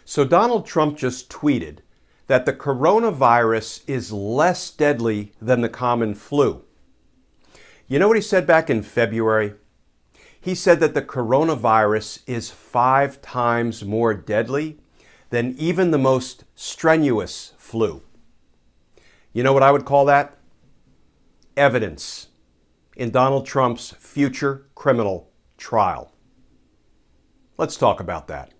So Donald Trump just tweeted that the coronavirus is less deadly than the common flu. You know what he said back in February? He said that the coronavirus is 5 times more deadly than even the most strenuous flu. You know what I would call that? Evidence in Donald Trump's future criminal trial. Let's talk about that.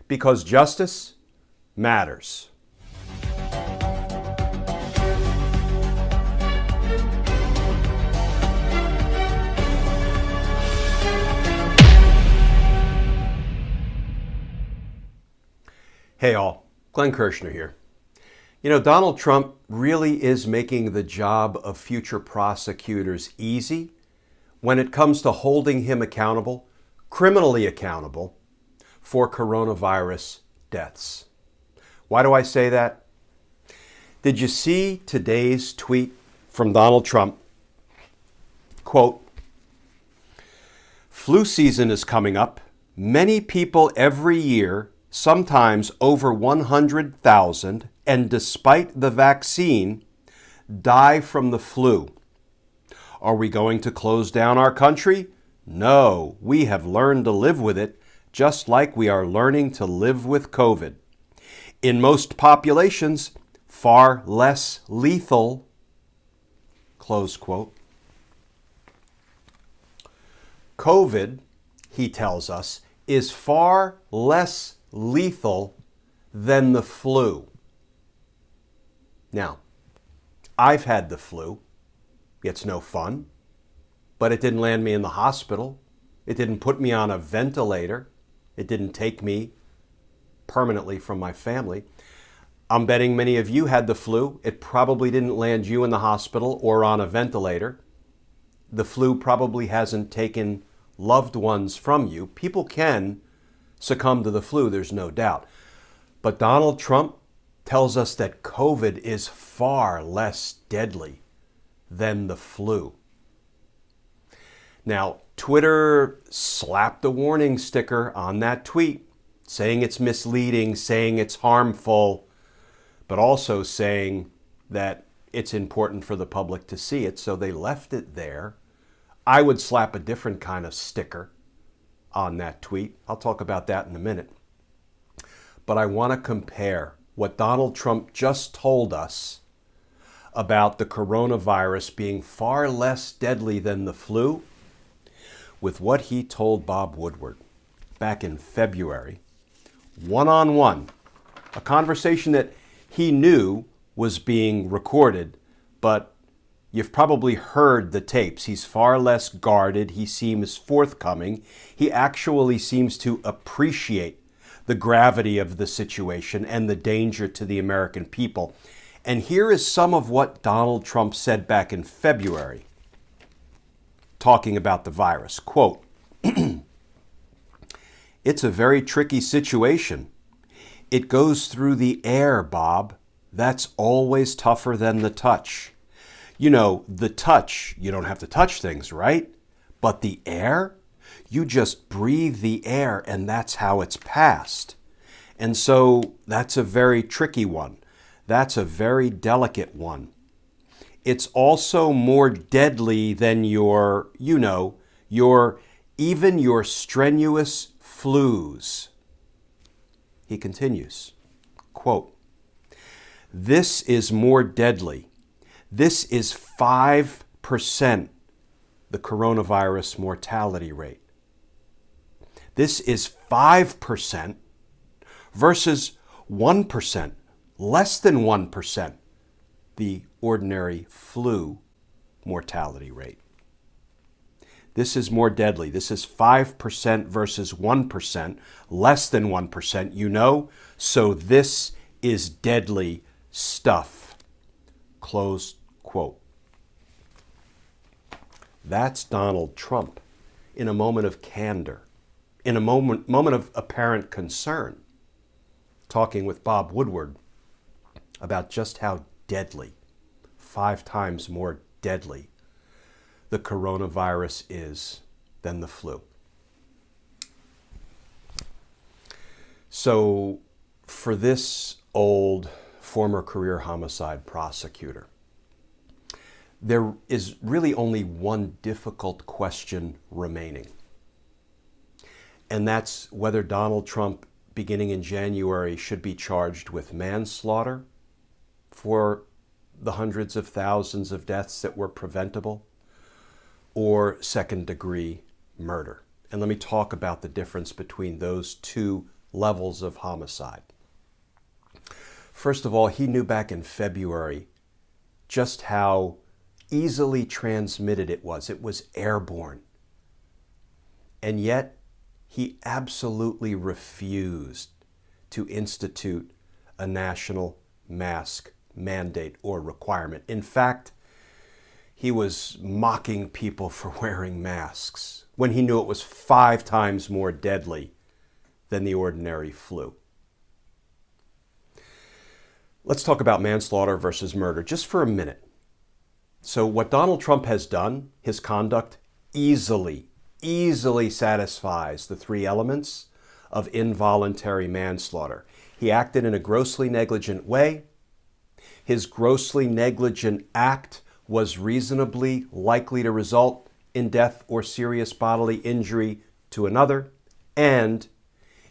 Because justice matters. Hey all, Glenn Kirshner here. You know, Donald Trump really is making the job of future prosecutors easy when it comes to holding him accountable, criminally accountable, for coronavirus deaths. Why do I say that? Did you see today's tweet from Donald Trump? Quote, "Flu season is coming up. Many people every year, sometimes over 100,000, and despite the vaccine, die from the flu. Are we going to close down our country? No, we have learned to live with it, just like we are learning to live with COVID. In most populations, far less lethal." Close quote. COVID, he tells us, is far less lethal than the flu. Now, I've had the flu. It's no fun, but it didn't land me in the hospital. It didn't put me on a ventilator. It didn't take me permanently from my family. I'm betting many of you had the flu. It probably didn't land you in the hospital or on a ventilator. The flu probably hasn't taken loved ones from you. People can succumb to the flu, there's no doubt. But Donald Trump tells us that COVID is far less deadly than the flu. Now, Twitter slapped a warning sticker on that tweet, saying it's misleading, saying it's harmful, but also saying that it's important for the public to see it, so they left it there. I would slap a different kind of sticker on that tweet. I'll talk about that in a minute. But I want to compare what Donald Trump just told us about the coronavirus being far less deadly than the flu with what he told Bob Woodward back in February, one-on-one, a conversation that he knew was being recorded, but you've probably heard the tapes. He's far less guarded. He seems forthcoming. He actually seems to appreciate the gravity of the situation and the danger to the American people. And here is some of what Donald Trump said back in February, talking about the virus. Quote, "It's a very tricky situation. It goes through the air, Bob. That's always tougher than the touch. You know, the touch, you don't have to touch things, right? But the air, you just breathe the air and that's how it's passed. And so that's a very tricky one. That's a very delicate one. It's also more deadly than even your strenuous flus." He continues, quote, "This is more deadly. This is 5% the coronavirus mortality rate. This is 5% versus 1%, less than 1%, the ordinary flu mortality rate. This is more deadly. This is 5% versus 1%, less than 1%, so this is deadly stuff." Close quote. That's Donald Trump in a moment of candor, in a moment of apparent concern, talking with Bob Woodward about just how deadly, 5 times more deadly, the coronavirus is than the flu. So For this old former career homicide prosecutor, there is really only one difficult question remaining. And that's whether Donald Trump, beginning in January, should be charged with manslaughter for the hundreds of thousands of deaths that were preventable, or second-degree murder. And let me talk about the difference between those two levels of homicide. First of all, he knew back in February just how easily transmitted it was. It was airborne. And yet, he absolutely refused to institute a national mask mandate or requirement. In fact, he was mocking people for wearing masks when he knew it was 5 times more deadly than the ordinary flu. Let's talk about manslaughter versus murder just for a minute. So what Donald Trump has done, his conduct, easily satisfies the 3 elements of involuntary manslaughter. He acted in a grossly negligent way. His grossly negligent act was reasonably likely to result in death or serious bodily injury to another, and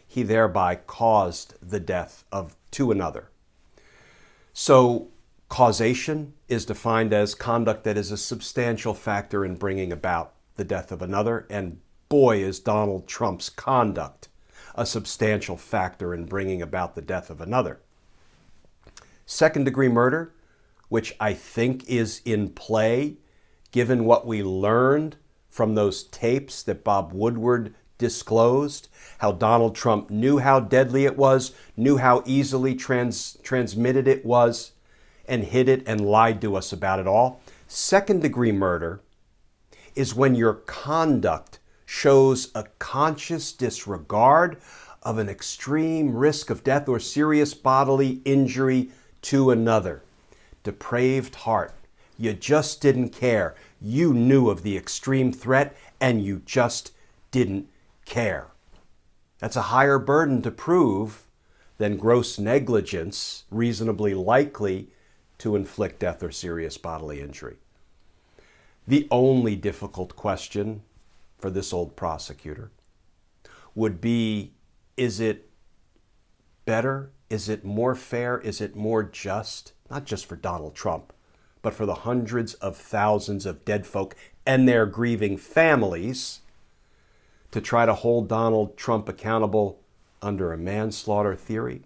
he thereby caused the death to another. So causation is defined as conduct that is a substantial factor in bringing about the death of another, and boy, is Donald Trump's conduct a substantial factor in bringing about the death of another. Second-degree murder, which I think is in play, given what we learned from those tapes that Bob Woodward disclosed, how Donald Trump knew how deadly it was, knew how easily transmitted it was, and hid it and lied to us about it all. Second-degree murder is when your conduct shows a conscious disregard of an extreme risk of death or serious bodily injury to another. Depraved heart. You just didn't care. You knew of the extreme threat and you just didn't care. That's a higher burden to prove than gross negligence, reasonably likely to inflict death or serious bodily injury. The only difficult question for this old prosecutor would be, is it better? Is it more fair? Is it more just? Not just for Donald Trump, but for the hundreds of thousands of dead folk and their grieving families to try to hold Donald Trump accountable under a manslaughter theory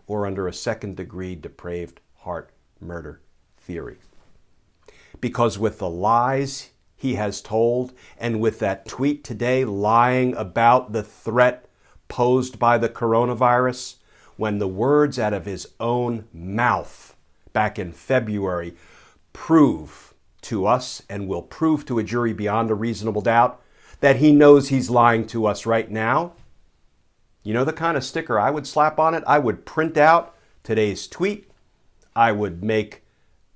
or under a second-degree depraved heart murder theory. Because with the lies he has told, and with that tweet today lying about the threat posed by the coronavirus, when the words out of his own mouth back in February prove to us and will prove to a jury beyond a reasonable doubt that he knows he's lying to us right now. You know the kind of sticker I would slap on it? I would print out today's tweet. I would make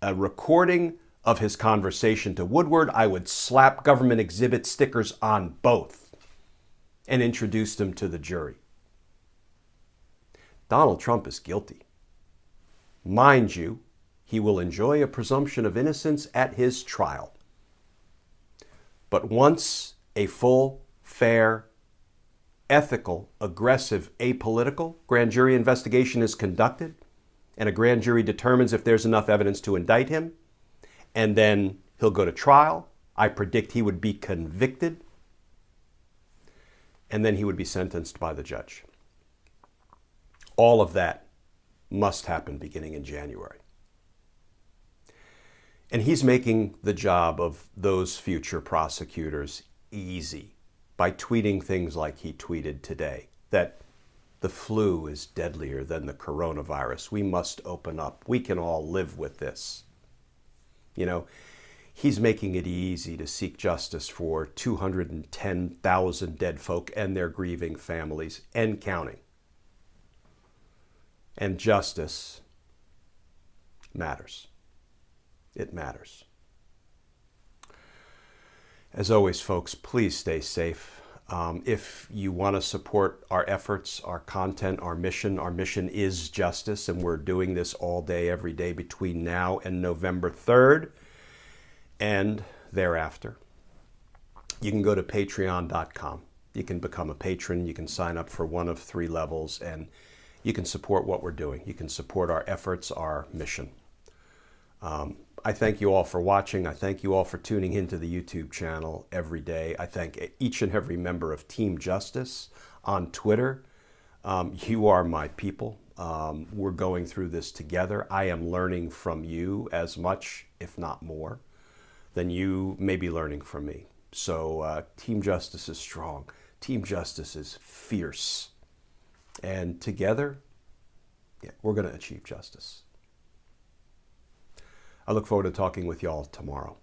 a recording of his conversation to Woodward. I would slap government exhibit stickers on both and introduce them to the jury. Donald Trump is guilty. Mind you, he will enjoy a presumption of innocence at his trial. But once a full, fair, ethical, aggressive, apolitical grand jury investigation is conducted, and a grand jury determines if there's enough evidence to indict him, and then he'll go to trial, I predict he would be convicted, and then he would be sentenced by the judge. All of that must happen beginning in January. And he's making the job of those future prosecutors easy by tweeting things like he tweeted today, that the flu is deadlier than the coronavirus. We must open up. We can all live with this. You know, he's making it easy to seek justice for 210,000 dead folk and their grieving families and counting. And justice matters. It matters. As always, folks, please stay safe. If you want to support our efforts, our content, our mission is justice, and we're doing this all day, every day between now and November 3rd and thereafter. You can go to patreon.com. You can become a patron. You can sign up for one of 3 levels, and you can support what we're doing. You can support our efforts, our mission. I thank you all for watching. I thank you all for tuning into the YouTube channel every day. I thank each and every member of Team Justice on Twitter. You are my people. We're going through this together. I am learning from you as much, if not more, than you may be learning from me. So Team Justice is strong. Team Justice is fierce. And together, we're going to achieve justice. I look forward to talking with y'all tomorrow.